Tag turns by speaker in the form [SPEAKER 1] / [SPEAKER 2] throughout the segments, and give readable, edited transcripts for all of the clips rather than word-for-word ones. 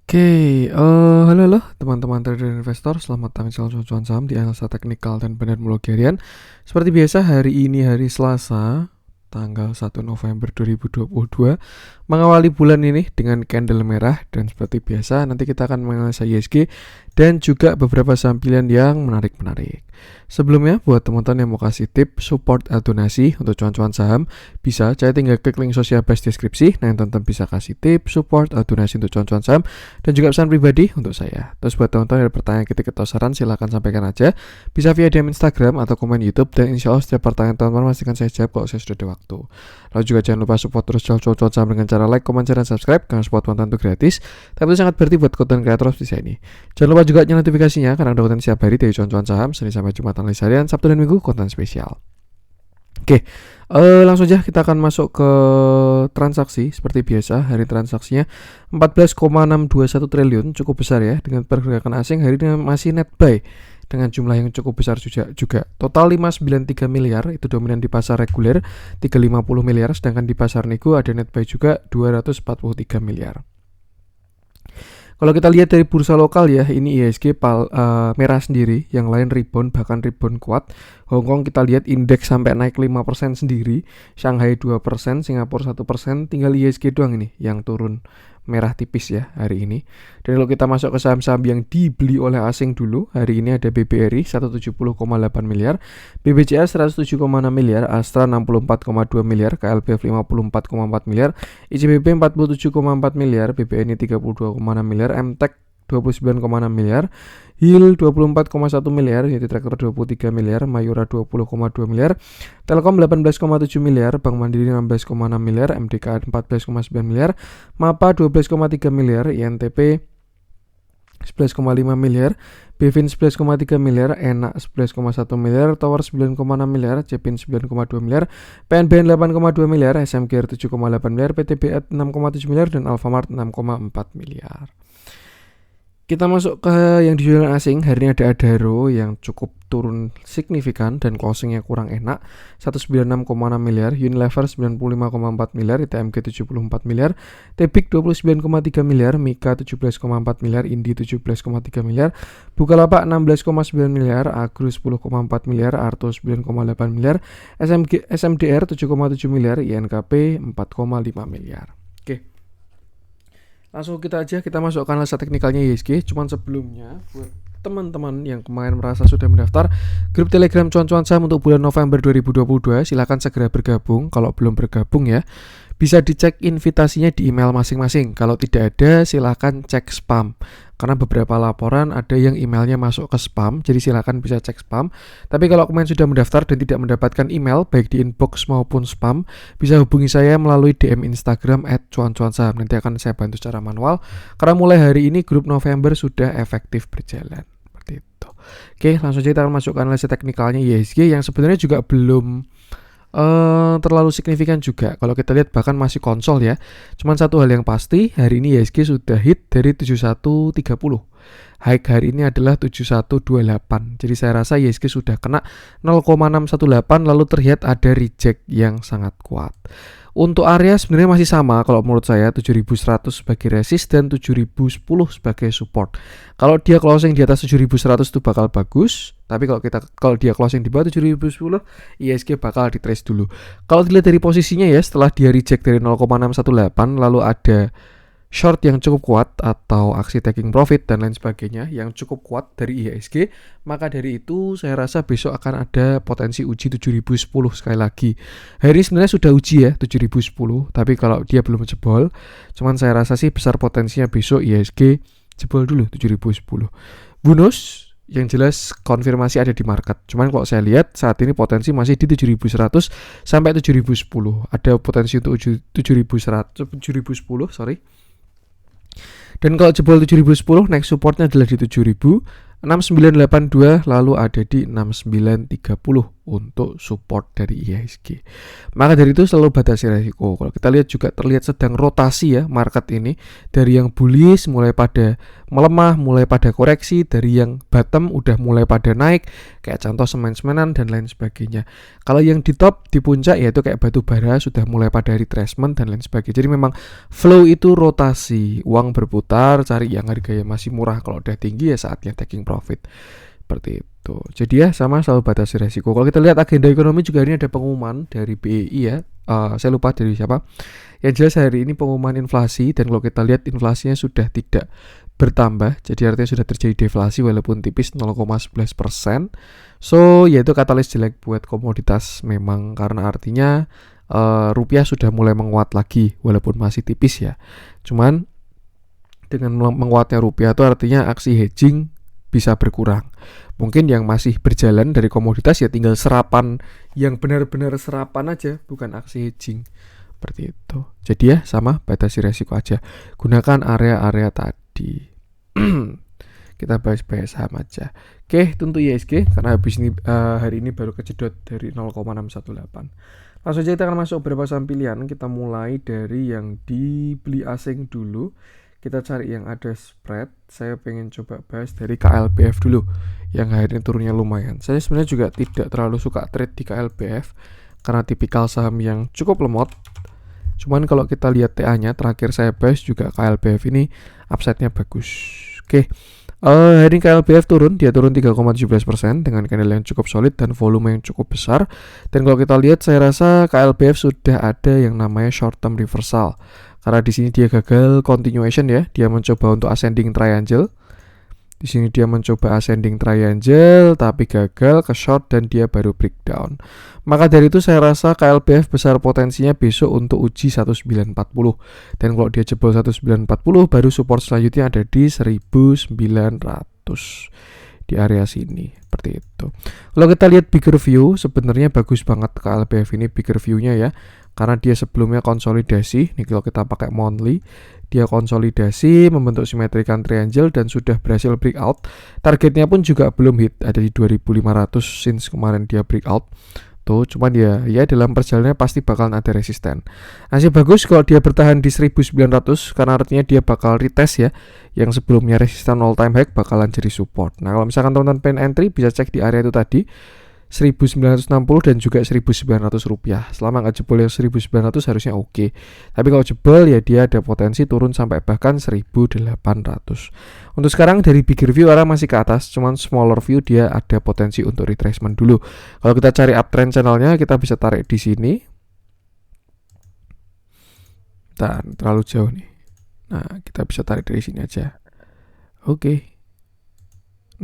[SPEAKER 1] Halo teman-teman trader dan investor, selamat datang di channel cuan saham di analisa teknikal dan pendanaan harian. Seperti biasa, hari ini hari Selasa, tanggal 1 November 2022, mengawali bulan ini dengan candle merah. Dan seperti biasa, nanti kita akan menganalisa IHSG dan juga beberapa saham pilihan yang menarik-menarik. Sebelumnya, buat teman-teman yang mau kasih tip, support, atau donasi untuk cuan-cuan saham, bisa saya tinggal klik link sosial base deskripsi. Nah, yang teman-teman bisa kasih tip, support, atau donasi untuk cuan-cuan saham, dan juga pesan pribadi untuk saya. Terus buat teman-teman yang ada pertanyaan, kritik, atau saran, silahkan sampaikan aja. Bisa via DM Instagram atau komen YouTube, dan insya Allah setiap pertanyaan teman-teman pastikan saya jawab kalau saya sudah ada waktu. Lalu juga jangan lupa support terus cuan-cuan saham dengan cara like, comment, share, dan subscribe, karena support teman-teman itu gratis, tapi itu sangat berarti buat konten kreator seperti saya ini. Jangan lupa juga nyalakan notifikasinya, karena ada konten setiap hari dari cuan-cuan saham, Senin sampai Jumat analisa harian, Sabtu dan Minggu konten spesial. Langsung aja kita akan masuk ke transaksi. Seperti biasa, hari transaksinya 14,621 triliun, cukup besar ya. Dengan pergerakan asing hari ini masih net buy dengan jumlah yang cukup besar juga. Total 593 miliar, itu dominan di pasar reguler, 350 miliar, sedangkan di pasar nego ada net buy juga 243 miliar. Kalau kita lihat dari bursa lokal ya, ini IHSG merah sendiri, yang lain rebound, bahkan rebound kuat. Hong Kong kita lihat indeks sampai naik 5% sendiri, Shanghai 2%, Singapura 1%, tinggal IHSG doang ini yang turun merah tipis ya hari ini. Dan kalau kita masuk ke saham-saham yang dibeli oleh asing dulu, hari ini ada BBRI 170,8 miliar, BBCA 107,6 miliar, Astra 64,2 miliar, KLP 54,4 miliar, ICBP 47,4 miliar, BBNI 32,6 miliar, MTEK 29,6 miliar, HIL 24,1 miliar, Unity Tractor 23 miliar, Mayura 20,2 miliar, Telkom 18,7 miliar, Bank Mandiri 16,6 miliar, MDK 14,9 miliar, MAPA 12,3 miliar, INTP 11,5 miliar, Bevin 11,3 miliar, Enak 11,1 miliar, Tower 9,6 miliar, Cepin 9,2 miliar, PNBN 8,2 miliar, SMGR 7,8 miliar, PTBA 6,7 miliar, dan Alfamart 6,4 miliar. Kita masuk ke yang dijual asing. Hari ini ada Adaro yang cukup turun signifikan dan closingnya kurang enak, 196,6 miliar, Unilever 95,4 miliar, ITMG 74 miliar, Tebik 29,3 miliar, Mika 17,4 miliar, Indi 17,3 miliar, Bukalapak 16,9 miliar, Agro 10,4 miliar, Arto 9,8 miliar, SMDR 7,7 miliar, INKP 4,5 miliar. Langsung kita masuk ke analisa teknikalnya IHSG. Cuman sebelumnya, buat teman-teman yang kemarin merasa sudah mendaftar grup Telegram cuan-cuan saham untuk bulan November 2022, silakan segera bergabung. Kalau belum bergabung ya, bisa dicek invitasinya di email masing-masing. Kalau tidak ada, silakan cek spam. Karena beberapa laporan ada yang emailnya masuk ke spam, jadi silakan bisa cek spam. Tapi kalau kemarin sudah mendaftar dan tidak mendapatkan email, baik di inbox maupun spam, bisa hubungi saya melalui DM Instagram @cuan-cuan-saham. Nanti akan saya bantu secara manual. Karena mulai hari ini grup November sudah efektif berjalan. Seperti itu. Langsung aja kita akan masuk ke analisa teknikalnya IHSG yang sebenarnya juga belum terlalu signifikan juga. Kalau kita lihat bahkan masih konsol ya. Cuman satu hal yang pasti, hari ini IHSG sudah hit dari 7130. High hari ini adalah 7128. Jadi saya rasa IHSG sudah kena 0,618 lalu terlihat ada reject yang sangat kuat. Untuk area sebenarnya masih sama kalau menurut saya, 7100 sebagai resist dan 7010 sebagai support. Kalau dia closing di atas 7100 itu bakal bagus, tapi kalau dia closing di bawah 7010, IHSG bakal di trace dulu. Kalau dilihat dari posisinya ya, setelah dia reject dari 0,618 lalu ada short yang cukup kuat atau aksi taking profit dan lain sebagainya yang cukup kuat dari IHSG, maka dari itu saya rasa besok akan ada potensi uji 7010 sekali lagi. Hari ini sebenarnya sudah uji ya 7010, tapi kalau dia belum jebol, cuman saya rasa sih besar potensinya besok IHSG jebol dulu 7010. Bonus yang jelas konfirmasi ada di market. Cuman kalau saya lihat saat ini potensi masih di 7100 sampai 7010. Ada potensi untuk 7010, Dan kalau jebol 7010, next supportnya adalah di 7000, 6982, lalu ada di 6930 untuk support dari IHSG. Maka dari itu selalu batasi resiko. Kalau kita lihat juga terlihat sedang rotasi ya market ini, dari yang bullish mulai pada melemah, mulai pada koreksi, dari yang bottom udah mulai pada naik, kayak contoh semen-semenan dan lain sebagainya. Kalau yang di top, di puncak yaitu kayak batu bara sudah mulai pada retracement dan lain sebagainya. Jadi memang flow itu rotasi, uang berputar, cari yang harganya masih murah. Kalau udah tinggi ya saatnya taking profit. Seperti itu. Jadi ya sama, selalu batasi resiko. Kalau kita lihat agenda ekonomi juga ini ada pengumuman dari BEI ya. Saya lupa dari siapa. Yang jelas hari ini pengumuman inflasi, dan kalau kita lihat inflasinya sudah tidak bertambah, jadi artinya sudah terjadi deflasi walaupun tipis 0,11%. So yaitu katalis jelek buat komoditas memang, karena artinya rupiah sudah mulai menguat lagi walaupun masih tipis ya. Cuman dengan menguatnya rupiah itu artinya aksi hedging bisa berkurang. Mungkin yang masih berjalan dari komoditas ya tinggal serapan, yang benar-benar serapan aja, bukan aksi hedging. Seperti itu. Jadi ya sama, batasi resiko aja. Gunakan area-area tadi. Kita bahas saham aja. Oke, untuk IHSG karena habis ini hari ini baru kejedot dari 0,618. Langsung aja kita akan masuk beberapa saham pilihan. Kita mulai dari yang dibeli asing dulu. Kita cari yang ada spread. Saya pengen coba bahas dari KLBF dulu, yang hari ini turunnya lumayan. Saya sebenarnya juga tidak terlalu suka trade di KLBF karena tipikal saham yang cukup lemot. Cuman kalau kita lihat TA-nya terakhir saya bahas juga KLBF ini upside-nya bagus. Oke. Hari ini KLBF turun, dia turun 3,17% dengan candle yang cukup solid dan volume yang cukup besar. Dan kalau kita lihat, saya rasa KLBF sudah ada yang namanya short term reversal. Karena di sini dia gagal continuation ya, dia mencoba untuk ascending triangle. Di sini dia mencoba ascending triangle tapi gagal ke short dan dia baru breakdown. Maka dari itu saya rasa KLBF besar potensinya besok untuk uji 1940. Dan kalau dia jebol 1940 baru support selanjutnya ada di 1900 di area sini. Seperti itu. Kalau kita lihat bigger view, sebenarnya bagus banget KLBF ini bigger view-nya ya. Karena dia sebelumnya konsolidasi, nih kalau kita pakai monthly, dia konsolidasi membentuk symmetrical triangle dan sudah berhasil breakout. Targetnya pun juga belum hit, ada di 2500 since kemarin dia breakout. Tuh, cuman ya dalam perjalanannya pasti bakalan ada resisten. Masih bagus kalau dia bertahan di 1900 karena artinya dia bakal retest ya. Yang sebelumnya resisten all time high bakalan jadi support. Nah, kalau misalkan teman-teman pengen entry bisa cek di area itu tadi 1960 dan juga 1900 rupiah. Selama nggak jebol yang 1900 harusnya oke. Tapi kalau jebol ya dia ada potensi turun sampai bahkan 1800. Untuk sekarang dari bigger view orang masih ke atas, cuman smaller view dia ada potensi untuk retracement dulu. Kalau kita cari uptrend channelnya kita bisa tarik di sini. Dan terlalu jauh nih. Nah, kita bisa tarik dari sini aja. Oke.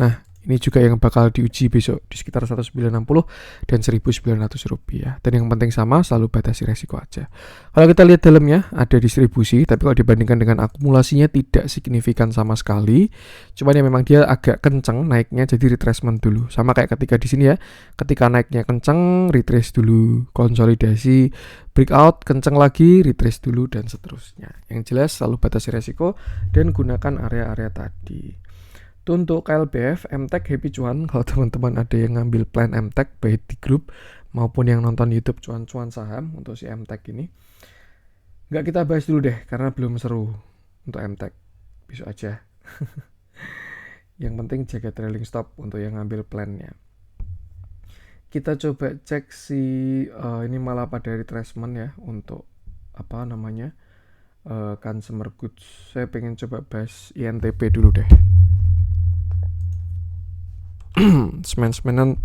[SPEAKER 1] Nah, ini juga yang bakal diuji besok di sekitar 1960 dan 1900 rupiah. Dan yang penting sama, selalu batasi resiko aja. Kalau kita lihat dalamnya ada distribusi, tapi kalau dibandingkan dengan akumulasinya tidak signifikan sama sekali. Cuman ya memang dia agak kenceng naiknya, jadi retracement dulu. Sama kayak ketika di sini ya, ketika naiknya kenceng, retrace dulu, konsolidasi, breakout, kenceng lagi, retrace dulu dan seterusnya. Yang jelas selalu batasi resiko dan gunakan area-area tadi. Untuk KLBF, MTech Happy Cuan. Kalau teman-teman ada yang ngambil plan MTech baik di grup maupun yang nonton YouTube cuan-cuan saham untuk si MTech ini, nggak kita bahas dulu deh karena belum seru untuk MTech. Besok aja. Yang penting jaga trailing stop untuk yang ngambil plannya. Kita coba cek si ini malah pada retracement ya untuk apa namanya consumer goods. Saya pengen coba bahas INTP dulu deh. Semen-semenan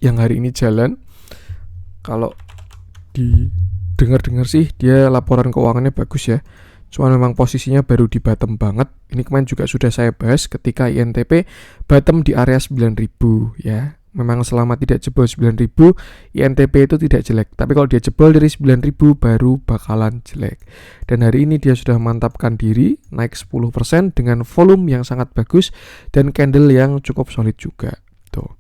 [SPEAKER 1] yang hari ini jalan, kalau didengar-dengar sih dia laporan keuangannya bagus ya. Cuma memang posisinya baru di bottom banget. Ini kemarin juga sudah saya bahas ketika INTP bottom di area 9000 ya. Memang selama tidak jebol 9000 INTP itu tidak jelek. Tapi kalau dia jebol dari 9000 baru bakalan jelek. Dan hari ini dia sudah mantapkan diri naik 10% dengan volume yang sangat bagus dan candle yang cukup solid juga. Tuh.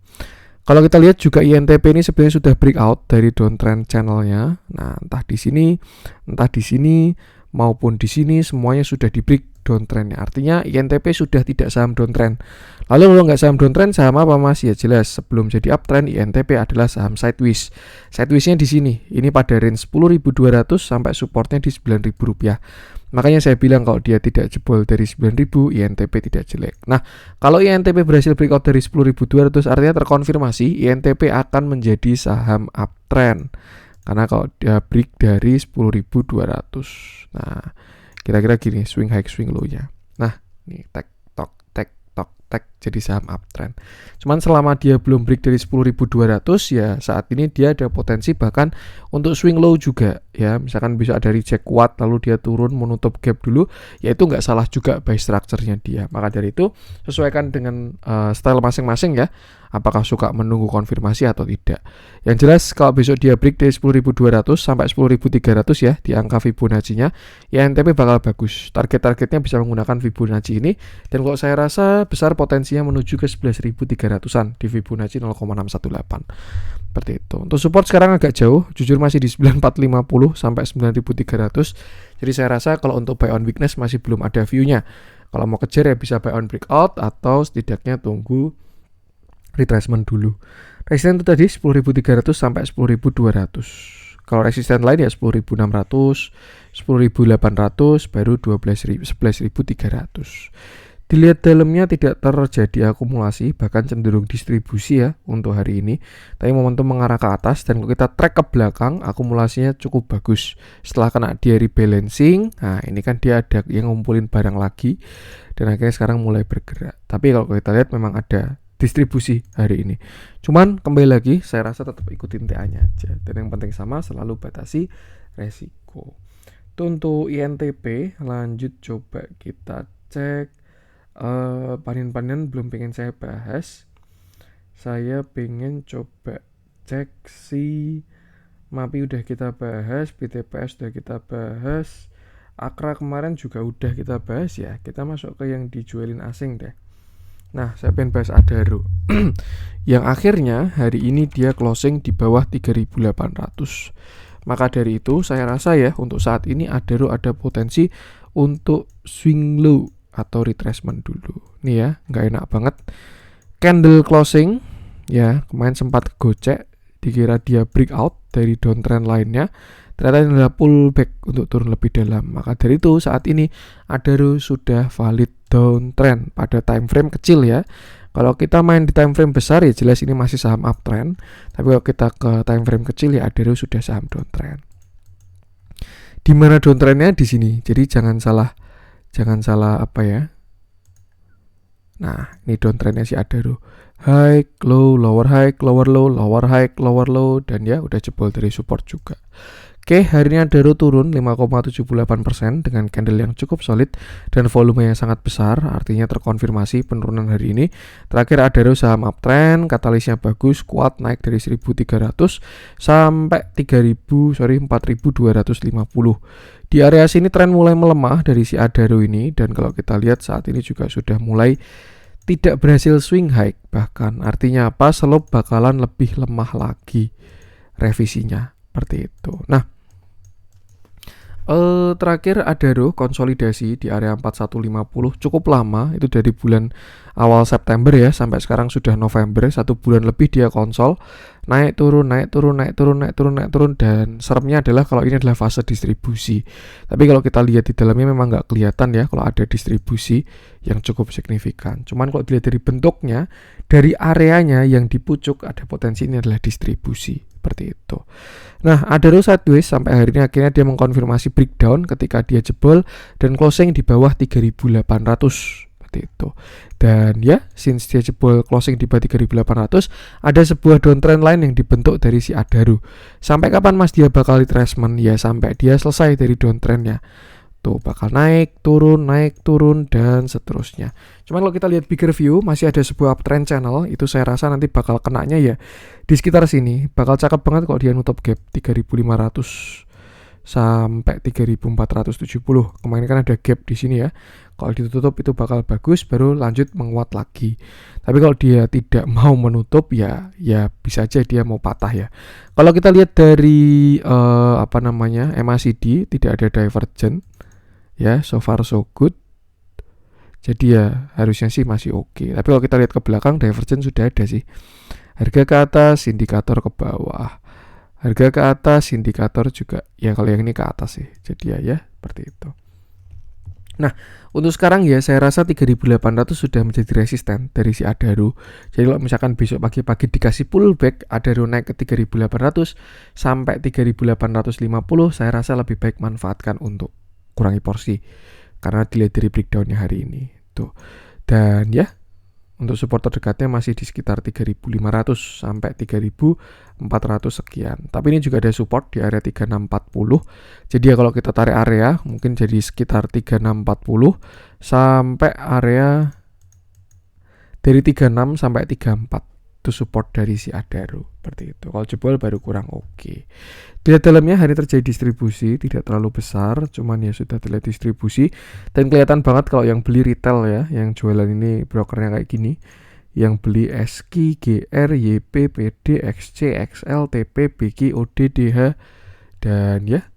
[SPEAKER 1] Kalau kita lihat juga INTP ini sebenarnya sudah breakout dari downtrend channelnya. Nah, entah di sini maupun di sini semuanya sudah di break downtrendnya. Artinya INTP sudah tidak saham downtrend. Lalu kalau nggak saham downtrend, saham apa Mas? Ya jelas sebelum jadi uptrend INTP adalah saham sideways. Sidewaysnya di sini. Ini pada range 10.200 sampai supportnya di Rp9.000. Makanya saya bilang kalau dia tidak jebol dari 9.000, INTP tidak jelek. Nah, kalau INTP berhasil breakout dari 10.200, artinya terkonfirmasi INTP akan menjadi saham uptrend. Karena kalau dia break dari 10.200. Nah, kira-kira gini swing high swing low-nya. Nah, ini tek jadi saham uptrend. Cuman selama dia belum break dari 10.200 ya saat ini dia ada potensi bahkan untuk swing low juga ya. Misalkan bisa ada reject kuat lalu dia turun menutup gap dulu, ya itu nggak salah juga buy structure-nya dia. Maka dari itu sesuaikan dengan style masing-masing ya. Apakah suka menunggu konfirmasi atau tidak. Yang jelas kalau besok dia break dari 10.200 sampai 10.300 ya di angka Fibonacci-nya, ya INTP bakal bagus. Target-targetnya bisa menggunakan Fibonacci ini dan kalau saya rasa besar potensinya menuju ke 11.300-an di Fibonacci 0,618. Seperti itu. Untuk support sekarang agak jauh, jujur masih di 9450 sampai 9300. Jadi saya rasa kalau untuk buy on weakness masih belum ada view-nya. Kalau mau kejar ya bisa buy on breakout atau setidaknya tunggu retracement dulu. Resisten itu tadi 10.300 sampai 10.200. Kalau resisten lain ya 10.600, 10.800, baru 11.300. Dilihat dalamnya tidak terjadi akumulasi, bahkan cenderung distribusi ya untuk hari ini. Tapi momentum mengarah ke atas dan kalau kita track ke belakang, akumulasinya cukup bagus. Setelah kena dia rebalancing, nah ini kan dia ada yang ngumpulin barang lagi dan akhirnya sekarang mulai bergerak. Tapi kalau kita lihat memang ada distribusi hari ini. Cuman kembali lagi saya rasa tetap ikutin TA-nya aja. Dan yang penting sama selalu batasi resiko. Itu untuk INTP, lanjut coba kita cek panen-panen belum pengen saya bahas. Saya pengen coba cek si MAPI udah kita bahas, BTPS udah kita bahas, Akra kemarin juga udah kita bahas ya. Kita masuk ke yang dijualin asing deh. Nah, saya pengen bahas Adaro. Yang akhirnya hari ini dia closing di bawah 3.800. Maka dari itu saya rasa ya untuk saat ini Adaro ada potensi untuk swing low atau retracement dulu. Nih ya, nggak enak banget. Candle closing ya, kemarin sempat gocek, dikira dia breakout dari downtrend lainnya. Ternyata ini adalah pullback untuk turun lebih dalam. Maka dari itu saat ini Adaro sudah valid downtrend pada time frame kecil ya. Kalau kita main di time frame besar ya jelas ini masih saham uptrend. Tapi kalau kita ke time frame kecil ya Adaro sudah saham downtrend. Di mana downtrendnya di sini. Jadi jangan salah apa ya. Nah, ini downtrendnya si Adaro. High, low, lower high, lower low, lower high, lower low, dan ya udah jebol dari support juga. Oke, hari ini Adaro turun 5,78% dengan candle yang cukup solid dan volume yang sangat besar, artinya terkonfirmasi penurunan hari ini. Terakhir Adaro saham uptrend, katalisnya bagus, kuat naik dari 1.300 sampai 4.250. Di area sini tren mulai melemah dari si Adaro ini dan kalau kita lihat saat ini juga sudah mulai tidak berhasil swing high bahkan. Artinya apa? Slope bakalan lebih lemah lagi revisinya. Seperti itu. Nah, terakhir Adaro konsolidasi di area 4150 cukup lama, itu dari bulan awal September ya sampai sekarang sudah November, 1 bulan lebih dia konsol, naik turun dan seremnya adalah kalau ini adalah fase distribusi. Tapi kalau kita lihat di dalamnya memang nggak kelihatan ya kalau ada distribusi yang cukup signifikan. Cuman kalau dilihat dari bentuknya, dari areanya yang di pucuk ada potensi ini adalah distribusi. Seperti itu. Nah, Adaro sideways sampai hari ini akhirnya dia mengkonfirmasi breakdown ketika dia jebol dan closing di bawah 3.800 seperti itu. Dan ya, since dia jebol closing di bawah 3.800, ada sebuah downtrend lain yang dibentuk dari si Adaro. Sampai kapan Mas dia bakal retracement? Ya sampai dia selesai dari downtrendnya. Tuh bakal naik turun dan seterusnya. Cuman kalau kita lihat bigger view masih ada sebuah uptrend channel, itu saya rasa nanti bakal kenanya ya di sekitar sini. Bakal cakep banget kalau dia nutup gap 3.500 sampai 3.470. Kemarin kan ada gap di sini ya. Kalau ditutup itu bakal bagus, baru lanjut menguat lagi. Tapi kalau dia tidak mau menutup ya bisa aja dia mau patah ya. Kalau kita lihat dari MACD tidak ada divergent. Ya, so far so good. Jadi ya harusnya sih masih oke. Tapi kalau kita lihat ke belakang, divergence sudah ada sih. Harga ke atas, indikator ke bawah. Harga ke atas, indikator juga. Ya kalau yang ini ke atas sih. Jadi ya seperti itu. Nah, untuk sekarang ya saya rasa 3.800 sudah menjadi resisten dari si Adaro. Jadi kalau misalkan besok pagi-pagi dikasih pullback, Adaro naik ke 3.800 sampai 3.850, saya rasa lebih baik manfaatkan untuk kurangi porsi. Karena dilihat dari breakdownnya hari ini. Tuh. Dan ya, untuk support terdekatnya masih di sekitar 3.500 sampai 3.400 sekian. Tapi ini juga ada support di area 3640. Jadi ya kalau kita tarik area mungkin jadi sekitar 3640 sampai area dari 36 sampai 34. Itu support dari si Adaro seperti itu. Kalau jebol baru kurang oke. Dilihat dalamnya hari terjadi distribusi, tidak terlalu besar, cuman ya sudah terlihat distribusi dan kelihatan banget kalau yang beli retail ya, yang jualan ini brokernya kayak gini. Yang beli SKI, GR, YP, PD, XC, XL, TP, BG, OD, DH dan ya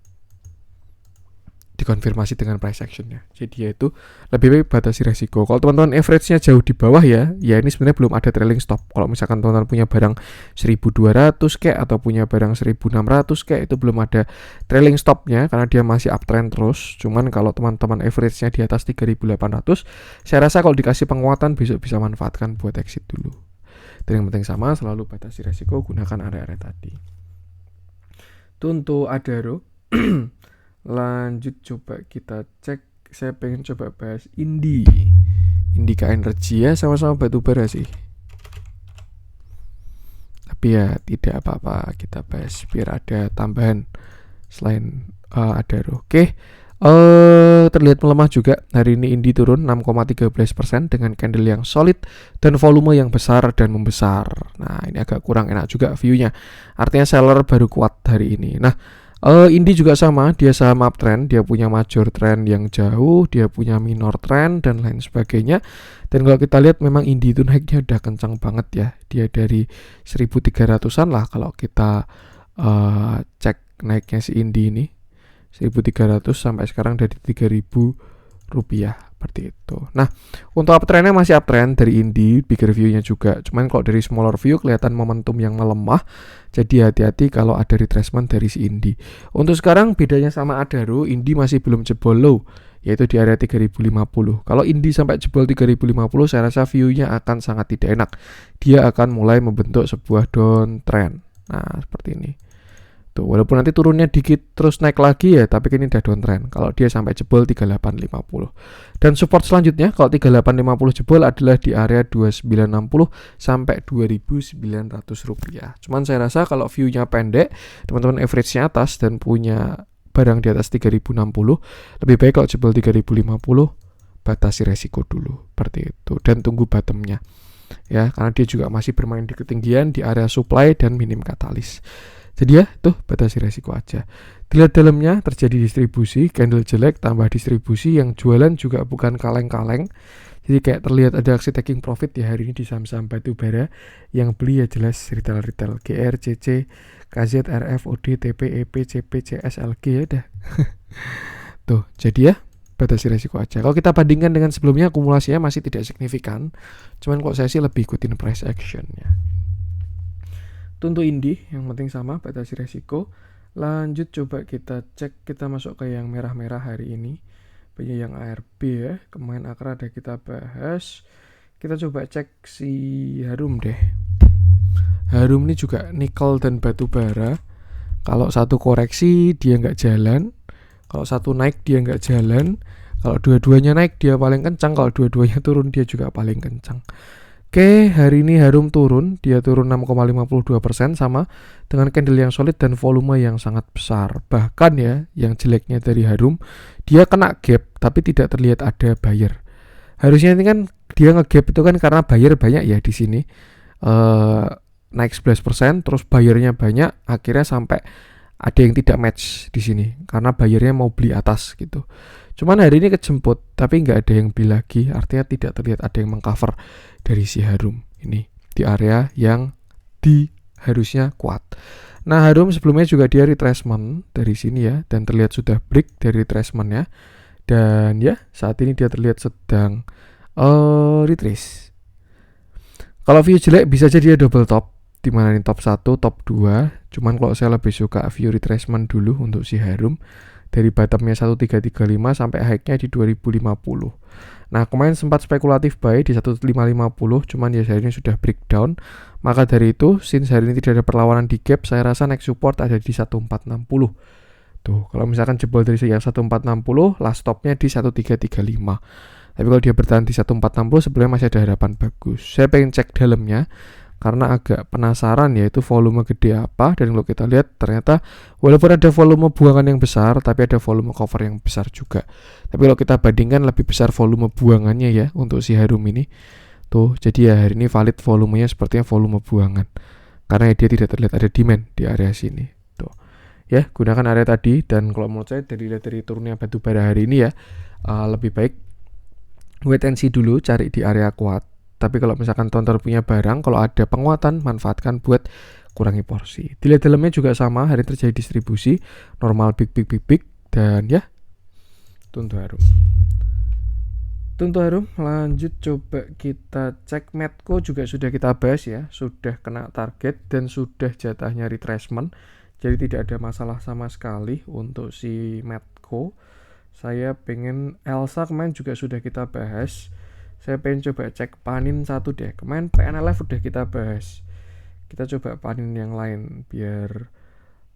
[SPEAKER 1] dikonfirmasi dengan price actionnya. Jadi ya itu lebih baik batasi resiko. Kalau teman-teman average-nya jauh di bawah ya ini sebenarnya belum ada trailing stop. Kalau misalkan teman-teman punya barang 1.200 kayak atau punya barang 1.600 kayak, itu belum ada trailing stopnya karena dia masih uptrend terus. Cuman kalau teman-teman average-nya di atas 3.800, saya rasa kalau dikasih penguatan besok bisa manfaatkan buat exit dulu. Dan yang penting sama, selalu batasi resiko, gunakan area-area tadi. Itu untuk Adaro. Lanjut coba kita cek. Saya pengen coba bahas Indika Energy ya, sama-sama batubara sih. Tapi ya tidak apa-apa, kita bahas biar ada tambahan selain Adaro. Oke. Terlihat melemah juga. Hari ini Indi turun 6,13% dengan candle yang solid dan volume yang besar dan membesar. Nah, ini agak kurang enak juga view-nya. Artinya seller baru kuat hari ini. Nah, Indi juga sama, dia saham uptrend, dia punya major trend yang jauh, dia punya minor trend dan lain sebagainya. Dan kalau kita lihat memang Indi itu naiknya udah kencang banget ya. Dia dari 1.300-an lah kalau kita cek naiknya si Indi ini. 1.300 sampai sekarang dari 3.000 rupiah seperti itu. Nah, untuk uptrendnya masih uptrend dari Indi, bigger view-nya juga. Cuman kalau dari smaller view kelihatan momentum yang melemah. Jadi hati-hati kalau ada retracement dari si Indi. Untuk sekarang bedanya sama Adaro, Indi masih belum jebol low, yaitu di area 3.050. Kalau Indi sampai jebol 3.050, saya rasa view-nya akan sangat tidak enak. Dia akan mulai membentuk sebuah downtrend. Nah, seperti ini. Tuh, walaupun nanti turunnya dikit terus naik lagi ya, tapi ini udah downtrend. Kalau dia sampai jebol 3850. Dan support selanjutnya kalau 3850 jebol adalah di area 2960 sampai 2900 rupiah. Cuman saya rasa kalau view-nya pendek, teman-teman average-nya atas dan punya barang di atas 3060, lebih baik kalau jebol 3050 batasi resiko dulu seperti itu dan tunggu bottomnya. Ya, karena dia juga masih bermain di ketinggian di area supply dan minim katalis. Jadi ya tuh batasi resiko aja. Dilihat dalamnya terjadi distribusi, candle jelek tambah distribusi, yang jualan juga bukan kaleng-kaleng. Jadi kayak terlihat ada aksi taking profit ya hari ini di saham-saham batubara. Yang beli ya jelas retail-retail, GR, CC, KZ, RF, OD, TP, EP, CP, CS, LG ya dah. Tuh, jadi ya batasi resiko aja. Kalau kita bandingkan dengan sebelumnya, akumulasinya masih tidak signifikan. Cuman kok saya sih lebih ikutin price actionnya. Untuk Indi yang penting sama batasi resiko. Lanjut coba kita cek, kita masuk ke yang merah-merah hari ini. Banyak yang ARB ya, kemarin akar ada kita bahas. Kita coba cek si Harum deh. Harum ini juga nikel dan batu bara. Kalau satu koreksi dia nggak jalan, kalau satu naik dia nggak jalan, kalau dua-duanya naik dia paling kencang, kalau dua-duanya turun dia juga paling kencang. Oke, hari ini Harum turun, dia turun 6,52% sama dengan candle yang solid dan volume yang sangat besar. Bahkan ya, yang jeleknya dari Harum, dia kena gap tapi tidak terlihat ada buyer. Harusnya ini kan dia nge-gap itu kan karena buyer banyak ya di sini. Naik 11%, terus buyernya banyak, akhirnya sampai ada yang tidak match di sini karena buyernya mau beli atas gitu. Cuman hari ini kejemput, tapi nggak ada yang beli lagi, artinya tidak terlihat ada yang mengcover dari si Harum ini di area yang harusnya kuat. Nah, Harum sebelumnya juga dia retracement dari sini ya, dan terlihat sudah break dari retracementnya Dan ya, saat ini dia terlihat sedang retrace. Kalau view jelek bisa jadi dia double top, dimana ini top 1, top 2. Cuman kalau saya lebih suka view retracement dulu untuk si Harum. Dari bottomnya 1335 sampai high-nya di 2050. Nah, kemarin sempat spekulatif buy di 1550, cuman ya hari ini sudah breakdown. Maka dari itu, since hari ini tidak ada perlawanan di gap, saya rasa next support ada di 1460. Tuh, kalau misalkan jebol dari yang 1460, last stopnya di 1335. Tapi kalau dia bertahan di 1460 sebenarnya masih ada harapan bagus. Saya pengen cek dalamnya karena agak penasaran yaitu volume gede apa, dan kalau kita lihat ternyata walaupun ada volume buangan yang besar tapi ada volume cover yang besar juga. Tapi kalau kita bandingkan lebih besar volume buangannya ya untuk si Harum ini. Tuh, jadi ya hari ini valid volumenya sepertinya volume buangan. Karena dia tidak terlihat ada demand di area sini. Tuh. Ya, gunakan area tadi, dan kalau menurut saya dari turunnya batu bara hari ini ya lebih baik wait and see dulu, cari di area kuat. Tapi kalau misalkan tonton punya barang, kalau ada penguatan, manfaatkan buat kurangi porsi. Dilihat dalamnya juga sama, hari terjadi distribusi, normal big, dan ya, Tuntu Harum. Lanjut coba kita cek Medco juga sudah kita bahas ya, sudah kena target dan sudah jatahnya retracement. Jadi tidak ada masalah sama sekali untuk si Medco. Saya pengen Elsa kemarin juga sudah kita bahas. Saya pengen coba cek panin satu deh. Kemarin PNLF udah kita bahas. Kita coba panin yang lain biar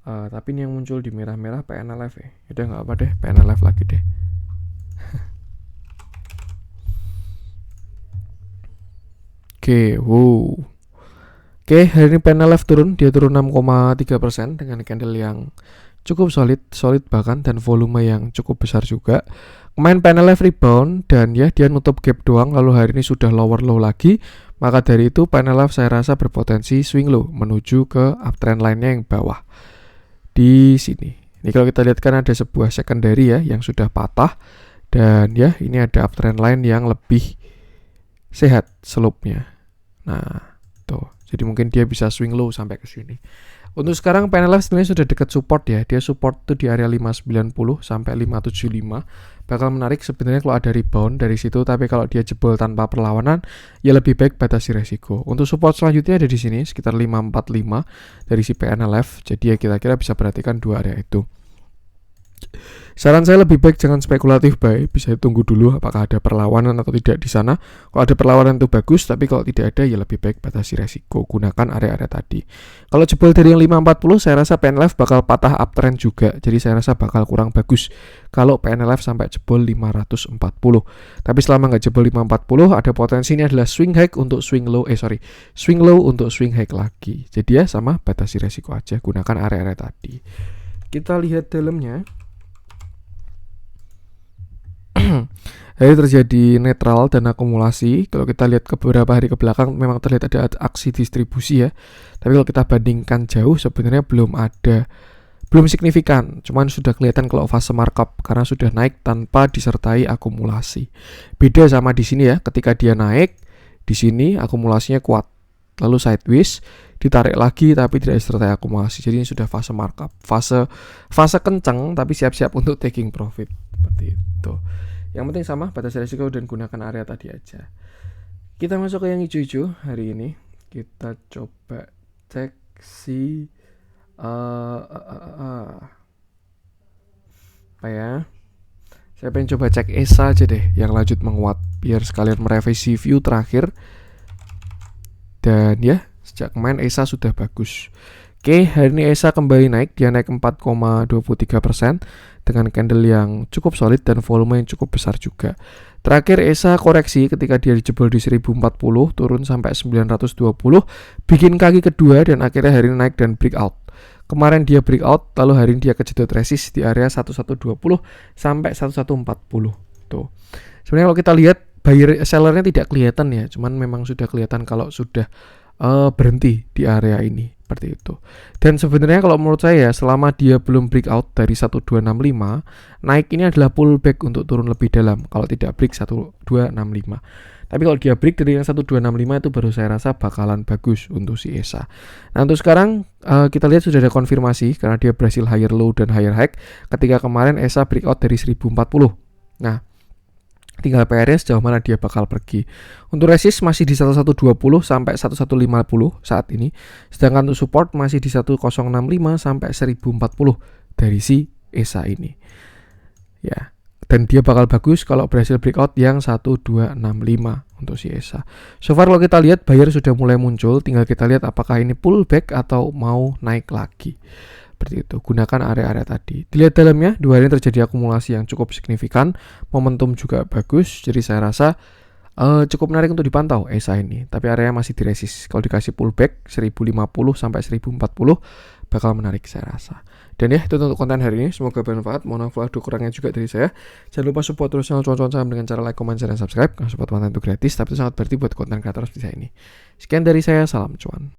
[SPEAKER 1] tapi ini yang muncul di merah-merah PNLF ya. Udah nggak apa deh, PNLF lagi deh. Oke, wow. Oke, hari ini PNLF turun, dia turun 6,3% dengan candle yang cukup solid bahkan, dan volume yang cukup besar juga. Kemarin PNLF rebound dan ya dia nutup gap doang, lalu hari ini sudah lower low lagi. Maka dari itu PNLF saya rasa berpotensi swing low menuju ke uptrend line-nya yang bawah. Di sini. Ini kalau kita lihat kan ada sebuah secondary ya yang sudah patah, dan ya ini ada uptrend line yang lebih sehat slope-nya. Nah, tuh. Jadi mungkin dia bisa swing low sampai ke sini. Untuk sekarang PNLF sebenarnya sudah dekat support ya. Dia support tuh di area 590 sampai 575. Bakal menarik sebenarnya kalau ada rebound dari situ, tapi kalau dia jebol tanpa perlawanan ya lebih baik batasi resiko. Untuk support selanjutnya ada di sini sekitar 545 dari si PNLF. Jadi ya kira-kira bisa perhatikan dua area itu. Saran saya lebih baik jangan spekulatif buy, bisa tunggu dulu apakah ada perlawanan atau tidak di sana. Kalau ada perlawanan itu bagus, tapi kalau tidak ada ya lebih baik batasi resiko, gunakan area-area tadi. Kalau jebol dari yang 540 saya rasa PNLF bakal patah uptrend juga, jadi saya rasa bakal kurang bagus kalau PNLF sampai jebol 540. Tapi selama nggak jebol 540 ada potensi ini adalah swing high untuk swing low untuk swing high lagi. Jadi ya sama, batasi resiko aja, gunakan area-area tadi. Kita lihat dalamnya. Hari terjadi netral dan akumulasi. Kalau kita lihat ke beberapa hari ke belakang memang terlihat ada aksi distribusi ya. Tapi kalau kita bandingkan jauh sebenarnya belum signifikan. Cuman sudah kelihatan kalau fase markup karena sudah naik tanpa disertai akumulasi. Beda sama di sini ya, ketika dia naik di sini akumulasinya kuat. Lalu sideways ditarik lagi tapi tidak disertai akumulasi. Jadi ini sudah fase markup. Fase kencang tapi siap-siap untuk taking profit. Seperti itu. Yang penting sama, batasi risiko dan gunakan area tadi aja. Kita masuk ke yang hijau-hijau hari ini. Kita coba cek si apa ya? Saya pengen coba cek ESA aja deh yang lanjut menguat biar sekalian merevisi view terakhir. Dan ya, sejak kemarin ESA sudah bagus. Oke, hari ini ESA kembali naik, dia naik 4,23% dengan candle yang cukup solid dan volume yang cukup besar juga. Terakhir ESA koreksi ketika dia dijebol di 1040, turun sampai 920, bikin kaki kedua dan akhirnya hari ini naik dan breakout. Kemarin dia breakout, lalu hari ini dia kejedot resist di area 1120 sampai 1140. Tuh. Sebenarnya kalau kita lihat buyer sellernya tidak kelihatan ya, cuman memang sudah kelihatan kalau sudah berhenti di area ini seperti itu. Dan sebenarnya kalau menurut saya selama dia belum breakout dari 1265, naik ini adalah pullback untuk turun lebih dalam kalau tidak break 1265. Tapi kalau dia break dari yang 1265 itu baru saya rasa bakalan bagus untuk si ESA. Nah untuk sekarang kita lihat sudah ada konfirmasi karena dia berhasil higher low dan higher high ketika kemarin ESA breakout dari 1040. Nah, tinggal PR-nya sejauh mana dia bakal pergi. Untuk resist masih di 1120 sampai 1150 saat ini. Sedangkan untuk support masih di 1065 sampai 1040 dari si ESA ini. Ya. Dan dia bakal bagus kalau berhasil breakout yang 1265 untuk si ESA. So far kalau kita lihat buyer sudah mulai muncul, tinggal kita lihat apakah ini pullback atau mau naik lagi. Seperti itu, gunakan area-area tadi. Dilihat dalamnya, 2 hari ini terjadi akumulasi yang cukup signifikan, momentum juga bagus, jadi saya rasa cukup menarik untuk dipantau ESA ini. Tapi area masih diresist. Kalau dikasih pullback 1050 sampai 1040 bakal menarik saya rasa. Dan ya, itu untuk konten hari ini. Semoga bermanfaat. Mohon maaf ada kurangnya juga dari saya. Jangan lupa support terus channel Cuan-Cuan Saham dengan cara like, comment, share, dan subscribe. Karena support konten itu gratis, tapi itu sangat berarti buat konten kreator seperti saya ini. Sekian dari saya, salam cuan.